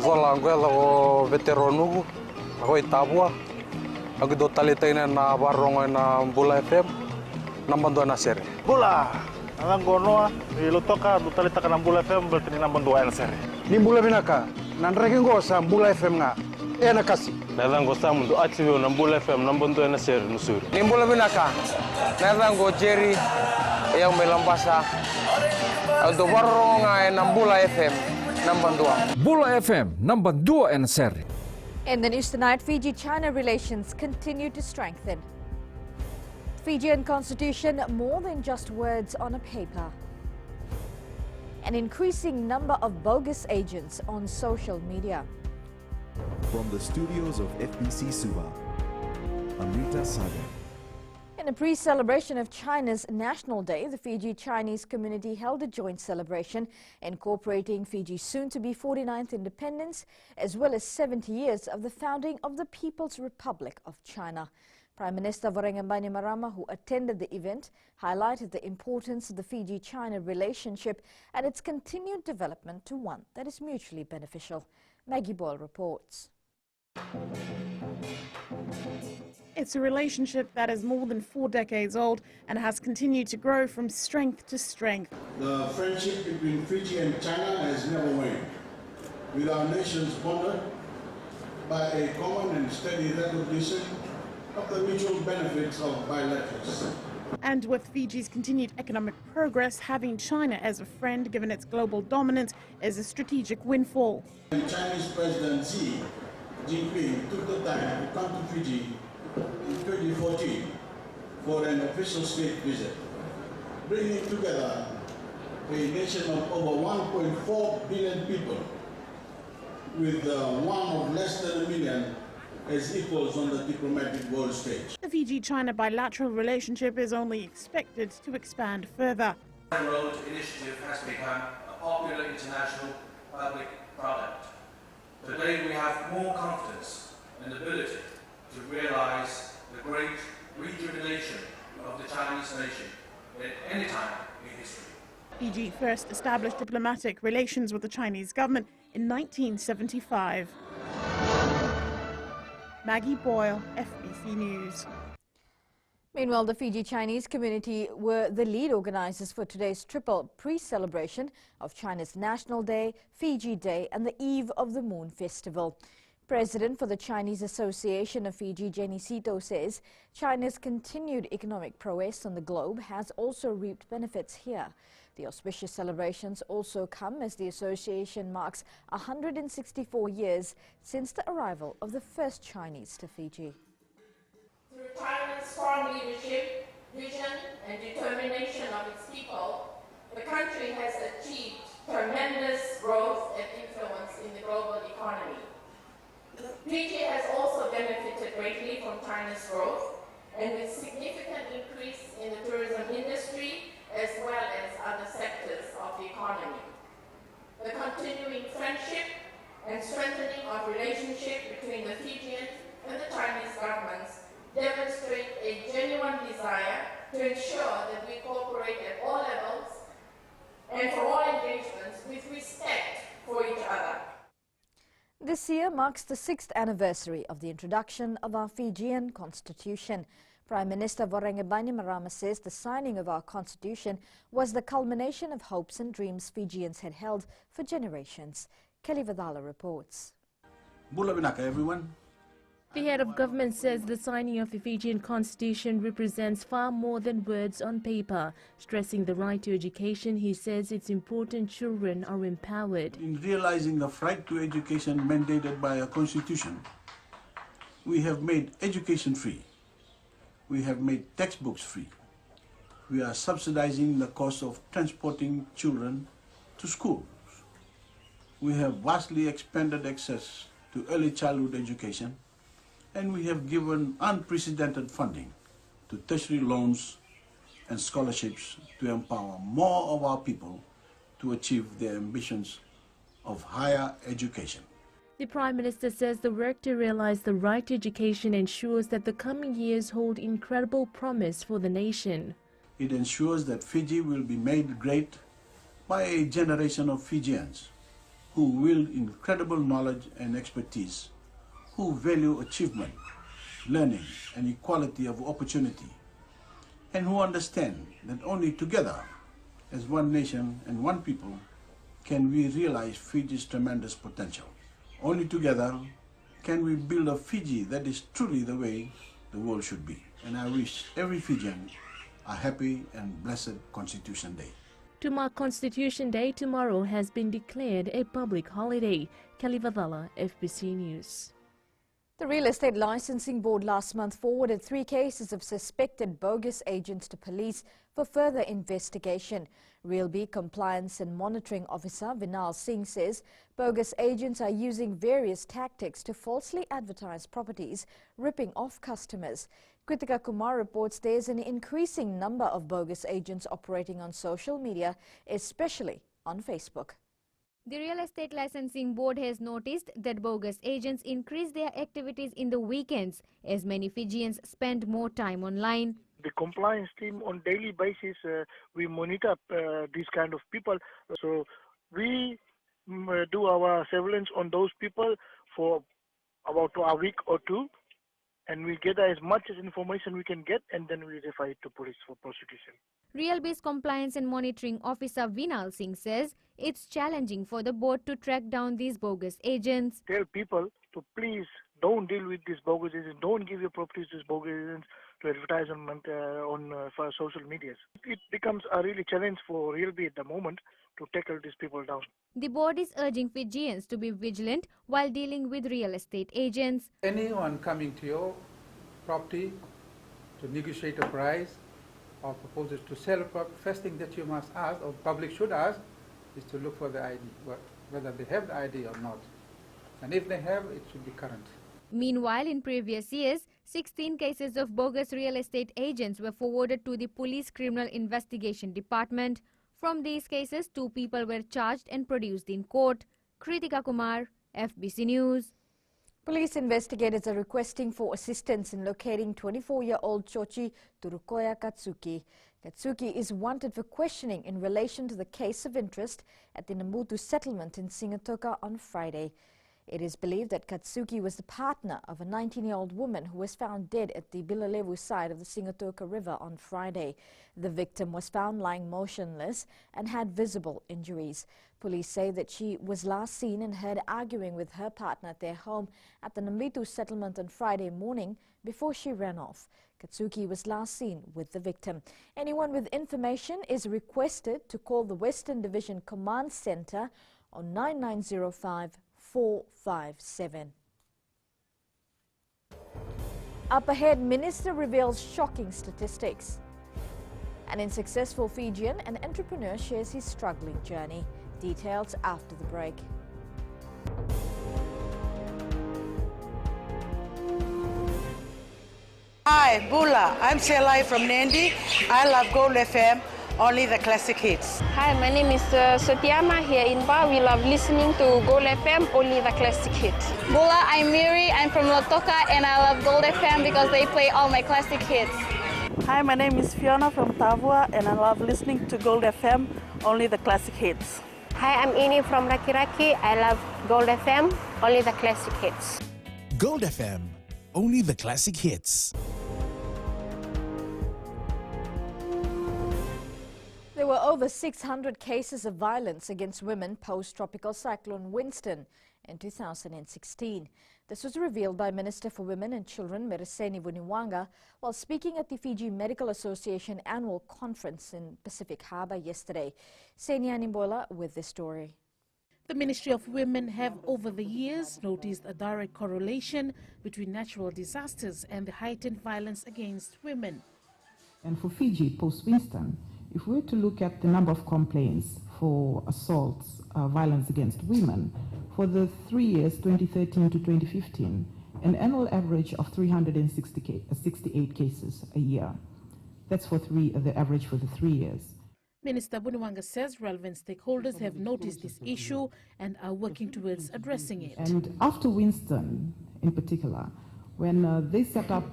vola anguela o veteronugu, ako itabua. Ako do talitay na barong na Bula FM, nambandua na seri. Bula, alang gono ilutoka do talita ka ng Bula FM berarti ni nambandua na seri. Ni Bula binaka, nanreke ngo sa Bula FM nga. Na kasi. Nalang go sa mundo achiwe ng Bula FM nambandua na seri nusuri. Ni Bula binaka, nalang go Jerry, yang melambasa. Do barong na Bula FM, nambandua. Bula FM, nambandua na seri. In the news tonight, Fiji-China relations continue to strengthen. Fijian constitution more than just words on a paper. An increasing number of bogus agents on social media. From the studios of FBC Suva, Amrita Sagar. In a pre-celebration of China's National Day, the Fiji Chinese community held a joint celebration incorporating Fiji's soon-to-be 49th independence, as well as 70 years of the founding of the People's Republic of China. Prime Minister Bainimarama, who attended the event, highlighted the importance of the Fiji-China relationship and its continued development to one that is mutually beneficial. Maggie Boyle reports. It's a relationship that is more than 4 decades old and has continued to grow from strength to strength. The friendship between Fiji and China has never waned, with our nations bonded by a common and steady recognition of the mutual benefits of bilaterals. And with Fiji's continued economic progress, having China as a friend, given its global dominance, is a strategic windfall. Chinese President Xi Jinping took the time to come to Fiji in 2014 for an official state visit, bringing together a nation of over 1.4 billion people with one of less than a million as equals on the diplomatic world stage. The Fiji-China bilateral relationship is only expected to expand further. The Road Initiative has become a popular international public product. Today we have more confidence and ability to realize the great rejuvenation of the Chinese nation at any time in history. Fiji first established diplomatic relations with the Chinese government in 1975. Maggie Boyle, FBC News. Meanwhile, the Fiji Chinese community were the lead organizers for today's triple pre-celebration of China's National Day, Fiji Day and the Eve of the Moon Festival. President for the Chinese Association of Fiji, Jenny Sito, says China's continued economic prowess on the globe has also reaped benefits here. The auspicious celebrations also come as the association marks 164 years since the arrival of the first Chinese to Fiji. Through China's strong leadership, vision and determination of its people, the country has achieved tremendous growth and influence in the global economy. Fiji has also benefited greatly from China's growth, and with significant increase in the tourism industry as well as other sectors of the economy. The continuing friendship and strengthening of relationship between the Fijian and the Chinese governments demonstrate a genuine desire to ensure that we cooperate at all levels and for all engagements with respect for each other. This year marks the 6th anniversary of the introduction of our Fijian constitution. Prime Minister Bainimarama says the signing of our constitution was the culmination of hopes and dreams Fijians had held for generations. Kelly Vadala reports. Bula binaka, everyone. The head of government says the signing of the Fijian constitution represents far more than words on paper. Stressing the right to education, he says it's important children are empowered. In realizing the right to education mandated by our constitution, we have made education free. We have made textbooks free. We are subsidizing the cost of transporting children to schools. We have vastly expanded access to early childhood education, and we have given unprecedented funding to tertiary loans and scholarships to empower more of our people to achieve their ambitions of higher education. The Prime Minister says the work to realize the right to education ensures that the coming years hold incredible promise for the nation. It ensures that Fiji will be made great by a generation of Fijians who wield incredible knowledge and expertise, who value achievement, learning, and equality of opportunity, and who understand that only together, as one nation and one people, can we realize Fiji's tremendous potential. Only together can we build a Fiji that is truly the way the world should be. And I wish every Fijian a happy and blessed Constitution Day. To mark Constitution Day, tomorrow has been declared a public holiday. Kelly Vadala, FBC News. The Real Estate Licensing Board last month forwarded 3 cases of suspected bogus agents to police for further investigation. RealB Compliance and Monitoring Officer Vinal Singh says bogus agents are using various tactics to falsely advertise properties, ripping off customers. Kritika Kumar reports there's an increasing number of bogus agents operating on social media, especially on Facebook. The Real Estate Licensing Board has noticed that bogus agents increase their activities in the weekends as many Fijians spend more time online. The compliance team on daily basis, we monitor these kind of people. So we do our surveillance on those people for about a week or two, and we gather as much as information we can get, and then we refer it to police for prosecution. RealB's Compliance and Monitoring Officer Vinal Singh says it's challenging for the board to track down these bogus agents. Tell people to please don't deal with these bogus agents, don't give your properties to these bogus agents to advertise on for social medias. It becomes a really challenge for RealB at the moment to tackle these people down. The board is urging Fijians to be vigilant while dealing with real estate agents. Anyone coming to your property to negotiate a price or proposes to sell a property, first thing that you must ask, or public should ask, is to look for the ID, whether they have the ID or not. And if they have, it should be current. Meanwhile, in previous years, 16 cases of bogus real estate agents were forwarded to the Police Criminal Investigation Department. From these cases, 2 people were charged and produced in court. Kritika Kumar, FBC News. Police investigators are requesting for assistance in locating 24-year-old Chochi Turukoya Katsuki. Katsuki is wanted for questioning in relation to the case of interest at the Nambutu settlement in Singatoka on Friday. It is believed that Katsuki was the partner of a 19-year-old woman who was found dead at the Bilalevu side of the Singatoka River on Friday. The victim was found lying motionless and had visible injuries. Police say that she was last seen and heard arguing with her partner at their home at the Nambutu settlement on Friday morning before she ran off. Katsuki was last seen with the victim. Anyone with information is requested to call the Western Division Command Center on 9905 457. Up ahead, Minister reveals shocking statistics. An unsuccessful Fijian, an entrepreneur shares his struggling journey. Details after the break. Hi, Bula. I'm Selai from Nandi. I love Gold FM. Only the classic hits. Hi, my name is Sotiama here in Ba. We love listening to Gold FM, only the classic hits. Bula, I'm Miri. I'm from Lotoka and I love Gold FM because they play all my classic hits. Hi, my name is Fiona from Tavua and I love listening to Gold FM, only the classic hits. Hi, I'm Ini from Rakiraki. I love Gold FM, only the classic hits. Gold FM, only the classic hits. There were over 600 cases of violence against women post-tropical cyclone Winston in 2016. This was revealed by Minister for Women and Children Mereseni Vuniwanga while speaking at the Fiji Medical Association annual conference in Pacific Harbour yesterday. Senia Nimbola with this story. The Ministry of Women have over the years noticed a direct correlation between natural disasters and the heightened violence against women. And for Fiji post-Winston, if we were to look at the number of complaints for assaults, violence against women, for the 3 years, 2013 to 2015, an annual average of 368 cases a year. That's for the average for the 3 years. Minister Vuniwanga says relevant stakeholders have noticed this issue and are working towards addressing it. And after Winston, in particular, when they set up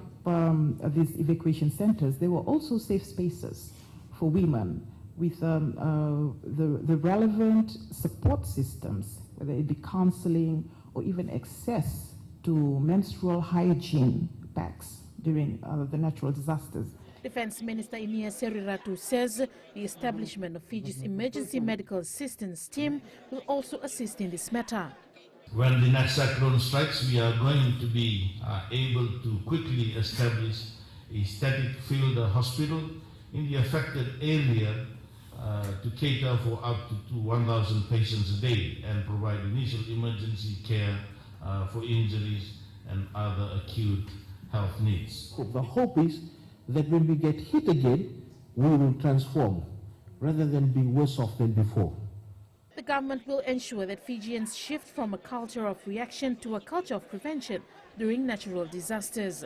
these evacuation centers, there were also safe spaces for women with the relevant support systems whether it be counseling or even access to menstrual hygiene packs during the natural disasters. Defense Minister Inia Seriratu says the establishment of Fiji's Emergency Medical Assistance Team will also assist in this matter. When the next cyclone strikes, we are going to be able to quickly establish a static field hospital in the affected area to cater for up to 1,000 patients a day and provide initial emergency care for injuries and other acute health needs. The hope is that when we get hit again, we will transform rather than be worse off than before. The government will ensure that Fijians shift from a culture of reaction to a culture of prevention during natural disasters.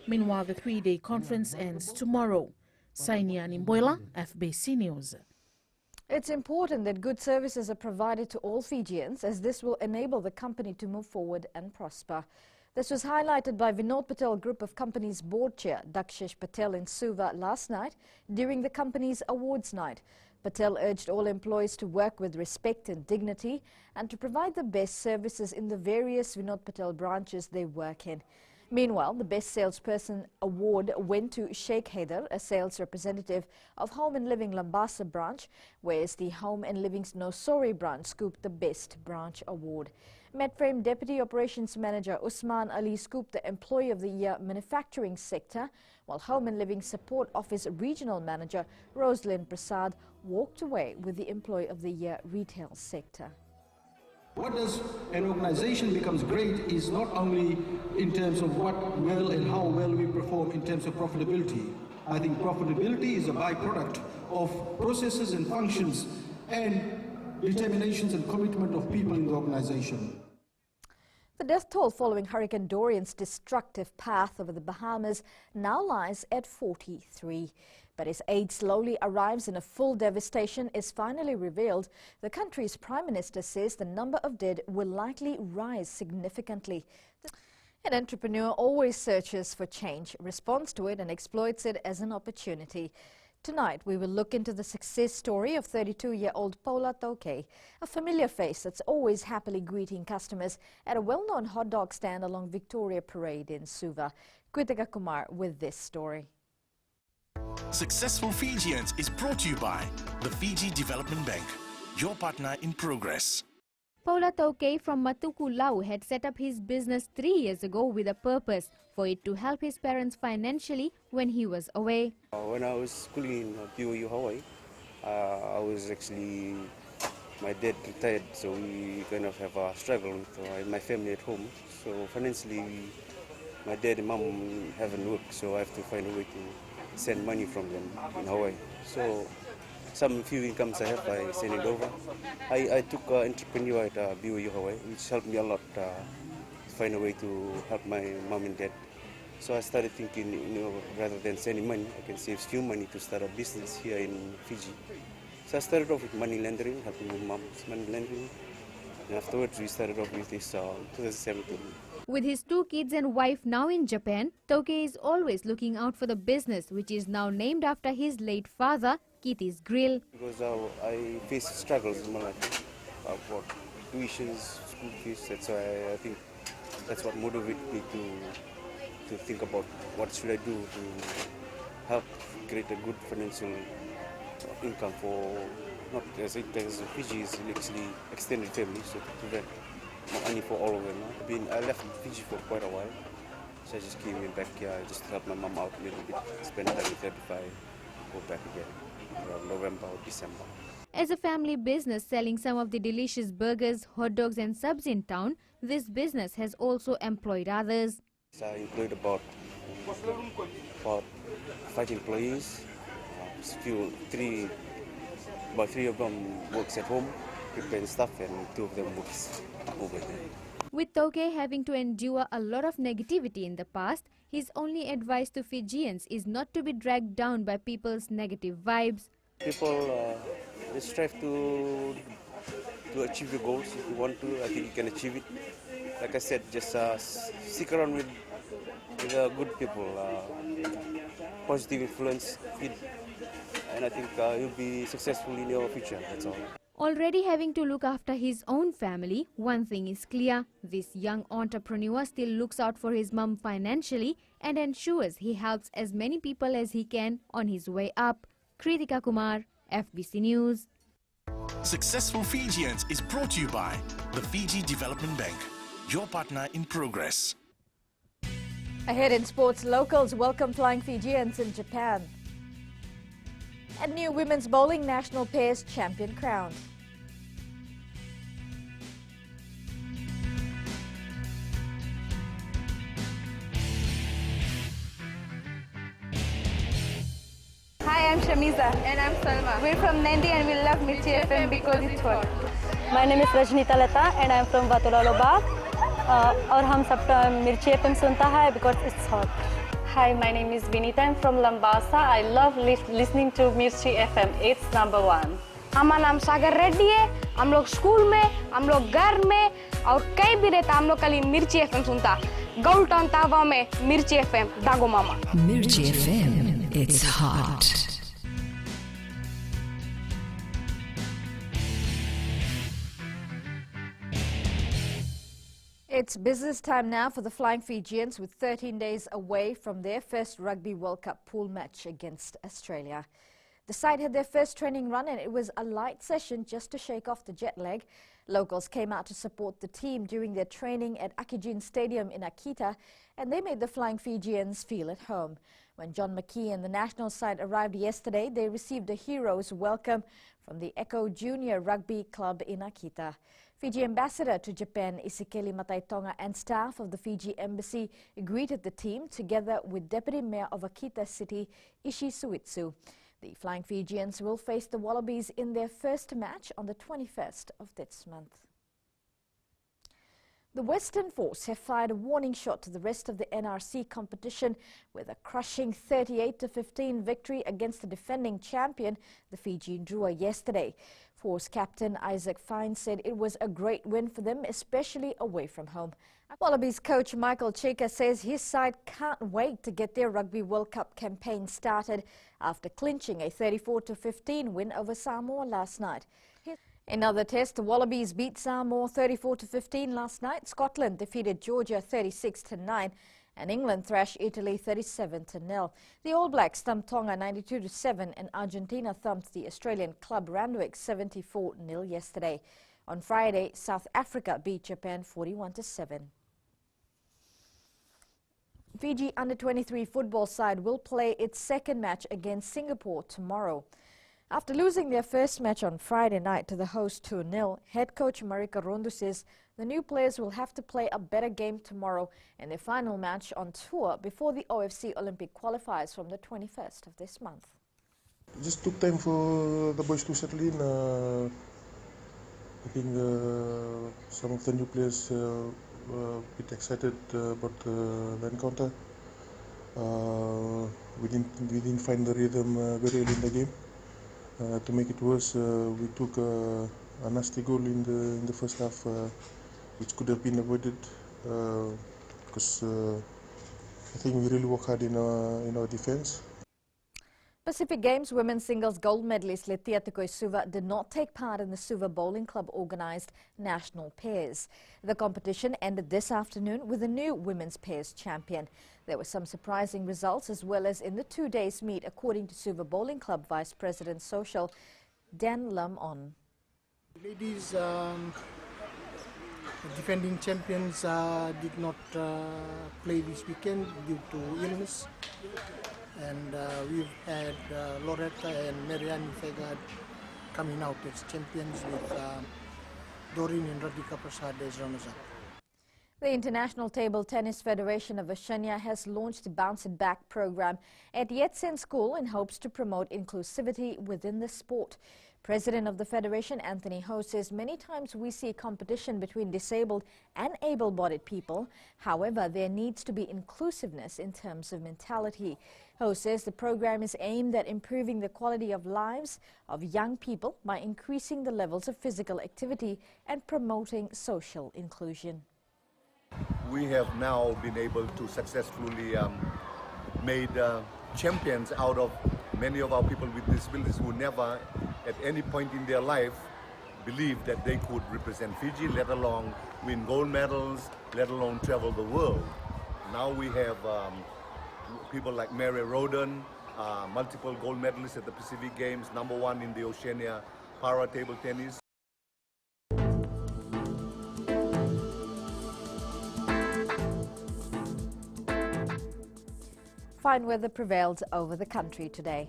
Meanwhile, the three-day conference ends tomorrow. Sainia Nimboila, FBC News. It's important that good services are provided to all Fijians, as this will enable the company to move forward and prosper. This was highlighted by Vinod Patel Group of Companies Board Chair Dakshish Patel in Suva last night during the company's awards night. Patel urged all employees to work with respect and dignity and to provide the best services in the various Vinod Patel branches they work in. Meanwhile, the Best Salesperson Award went to Sheikh Haider, a sales representative of Home and Living Lambasa branch, whereas the Home and Living Nosori branch scooped the Best Branch Award. Medframe Deputy Operations Manager Usman Ali scooped the Employee of the Year Manufacturing Sector, while Home and Living Support Office Regional Manager Rosalind Prasad walked away with the Employee of the Year Retail Sector. What does an organization becomes great is not only in terms of what well and how well we perform in terms of profitability. I think profitability is a byproduct of processes and functions and determinations and commitment of people in the organization. The death toll following Hurricane Dorian's destructive path over the Bahamas now lies at 43. But as aid slowly arrives and a full devastation is finally revealed, the country's Prime Minister says the number of dead will likely rise significantly. An entrepreneur always searches for change, responds to it and exploits it as an opportunity. Tonight, we will look into the success story of 32-year-old Paula Tokay, a familiar face that's always happily greeting customers at a well-known hot dog stand along Victoria Parade in Suva. Kritika Kumar with this story. Successful Fijians is brought to you by the Fiji Development Bank, your partner in progress. Paula Tokay from Matuku, Lau had set up his business 3 years ago with a purpose, for it to help his parents financially when he was away. When I was schooling in BOU Hawaii, I was actually, my dad retired, so we kind of have a struggle with my family at home. So financially, my dad and mom haven't worked, so I have to find a way to send money from them in Hawaii. So some few incomes I have, I send it over. I took entrepreneur at BOU Hawaii, which helped me a lot to find a way to help my mom and dad. So I started thinking, rather than sending money, I can save few money to start a business here in Fiji. So I started off with money lending, helping my mom with money lending. And afterwards, we started off with this 2017. With his 2 kids and wife now in Japan, Tokay is always looking out for the business, which is now named after his late father, Kitty's Grill. Because I faced struggles in my life about tuitions, school fees. That's why I think that's what motivated me to think about what should I do to help create a good financial income for, not as Fiji is actually extended family, so to prevent money for all of them. I left Fiji for quite a while, so I just came back here just to help my mom out a little bit, spend time with her before I go back again around November or December. As a family business selling some of the delicious burgers, hot dogs and subs in town, this business has also employed others. So I employed about 5 employees. About 3 of them works at home, preparing stuff, and 2 of them works over there. With Tokay having to endure a lot of negativity in the past, his only advice to Fijians is not to be dragged down by people's negative vibes. People strive to achieve your goals. If you want to, I think you can achieve it. Like I said, just stick around with good people, positive influence, and I think you'll be successful in your future, that's all. Already having to look after his own family, one thing is clear, this young entrepreneur still looks out for his mum financially and ensures he helps as many people as he can on his way up. Kritika Kumar, FBC News. Successful Fijians is brought to you by the Fiji Development Bank, your partner in progress. Ahead in sports, locals welcome flying Fijians in Japan. And new women's bowling national pairs champion crowned. Hi, I'm Shamiza. And I'm Salma. We're from Nandi and we love Mirchi FM because it's hot. My name is Rajnita Lata and I'm from Vatulaloba. और हम सब मिर्ची FM सुनता है because it's hot. Hi, my name is Vinita. I'm from Lambasa. I love listening to Mirchi FM. It's number one. हमारा नाम सागर रेड्डी है. हम लोग स्कूल में, हम लोग घर में और कहीं भी रहता हम लोग कल मिर्ची एफएम सुनता. गौलटन तावा में मिर्ची एफएम दागो मामा. Mirchi FM. It's hot. It's business time now for the Flying Fijians, with 13 days away from their first Rugby World Cup pool match against Australia. The side had their first training run and it was a light session just to shake off the jet lag. Locals came out to support the team during their training at Akijin Stadium in Akita, and they made the Flying Fijians feel at home. When John McKee and the national side arrived yesterday, they received a hero's welcome from the Echo Junior Rugby Club in Akita. Fiji Ambassador to Japan Isikeli Mataitonga and staff of the Fiji Embassy greeted the team together with Deputy Mayor of Akita City Ishi Suitsu. The Flying Fijians will face the Wallabies in their first match on the 21st of this month. The Western Force have fired a warning shot to the rest of the NRC competition with a crushing 38-15 victory against the defending champion, the Fiji Drua, yesterday. Force captain Isaac Fine said it was a great win for them, especially away from home. Wallabies coach Michael Chika says his side can't wait to get their Rugby World Cup campaign started after clinching a 34-15 win over Samoa last night. In other tests, the Wallabies beat Samoa 34-15 last night. Scotland defeated Georgia 36-9. And England thrashed Italy 37-0. The All Blacks thumped Tonga 92-7 and Argentina thumped the Australian club Randwick 74-0 yesterday. On Friday, South Africa beat Japan 41-7. Fiji under-23 football side will play its second match against Singapore tomorrow. After losing their first match on Friday night to the host 2-0, head coach Marika Rondu says the new players will have to play a better game tomorrow in their final match on tour before the OFC Olympic qualifiers from the 21st of this month. It just took time for the boys to settle in. I think some of the new players were a bit excited about the encounter. We didn't find the rhythm very early in the game. To make it worse, we took a nasty goal in the first half, which could have been avoided because I think we really worked hard in our defense. Pacific Games women's singles gold medalist Letia Tukoisuva did not take part in the Suva Bowling Club organised national pairs. The competition ended this afternoon with a new women's pairs champion. There were some surprising results as well as in the 2 days meet, according to Suva Bowling Club Vice President Social Dan Lam On. Ladies defending champions did not play this weekend due to illness. And we've had Loretta and Marianne Fegad coming out as champions with Doreen and Radhika Prasad as runners-up. The International Table Tennis Federation of Oceania has launched the Bounce It Back program at Yetsen School in hopes to promote inclusivity within the sport. President of the Federation, Anthony Ho, says many times we see competition between disabled and able-bodied people. However, there needs to be inclusiveness in terms of mentality. Ho says the program is aimed at improving the quality of lives of young people by increasing the levels of physical activity and promoting social inclusion. We have now been able to successfully made champions out of many of our people with disabilities who never at any point in their life believed that they could represent Fiji, let alone win gold medals, let alone travel the world. Now we have people like Mary Roden, multiple gold medalists at the Pacific Games, #1 in the Oceania para table tennis. Fine weather prevailed over the country today.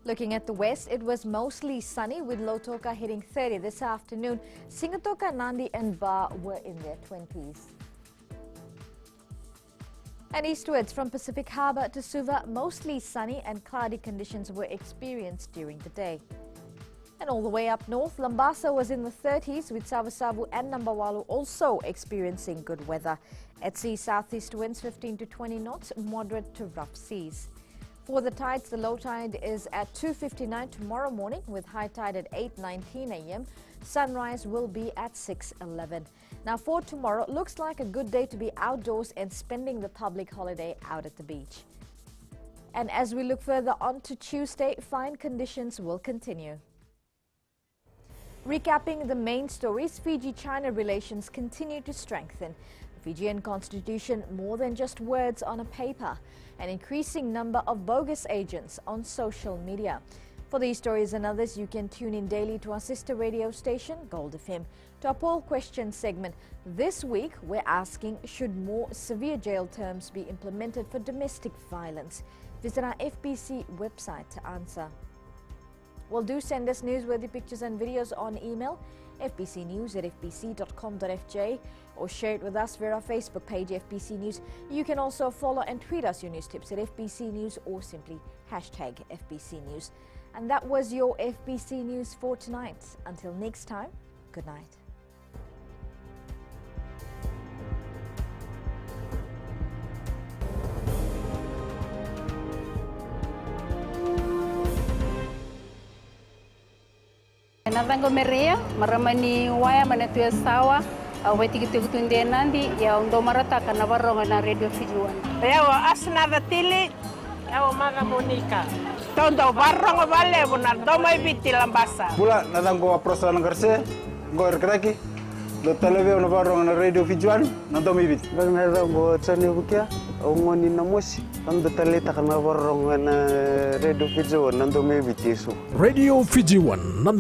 Looking at the west, it was mostly sunny with Lautoka hitting 30 this afternoon. Singatoka, Nandi and Ba were in their 20s. And eastwards from Pacific Harbour to Suva, mostly sunny and cloudy conditions were experienced during the day. And all the way up north, Lambasa was in the 30s with Savasavu and Nambawalu also experiencing good weather. At sea, southeast winds 15 to 20 knots, moderate to rough seas. For the tides, the low tide is at 2:59 tomorrow morning with high tide at 8:19 a.m. Sunrise will be at 6:11. Now for tomorrow, looks like a good day to be outdoors and spending the public holiday out at the beach. And as we look further on to Tuesday, fine conditions will continue. Recapping the main stories, Fiji-China relations continue to strengthen. The Fijian constitution more than just words on a paper. An increasing number of bogus agents on social media. For these stories and others, you can tune in daily to our sister radio station, Gold FM. To our poll question segment, this week we're asking, should more severe jail terms be implemented for domestic violence? Visit our FBC website to answer. Well, do send us newsworthy pictures and videos on email, fbcnews@fbc.com.fj, or share it with us via our Facebook page, FBC News. You can also follow and tweet us your news tips at FBC News or simply hashtag FBC News. And that was your FBC News for tonight. Until next time, good night. Natango Maria, maramani waya manatuya sawa, awetikitunde nandi ya ndo marataka na varonga na Radio Fiji 1. Yawa asna vatili, yawa maga Monica. Tondo varonga vale bunar domai biti Lambasa. Pula natango aprosa nangarse, ngor kraki. Do televe na varonga na Radio Fiji 1, na domai biti. Natango tsani bukia, ngoni na mosi. Ando talita kana varonga na Radio Fiji 1, na domai biti so. Radio Fiji 1, na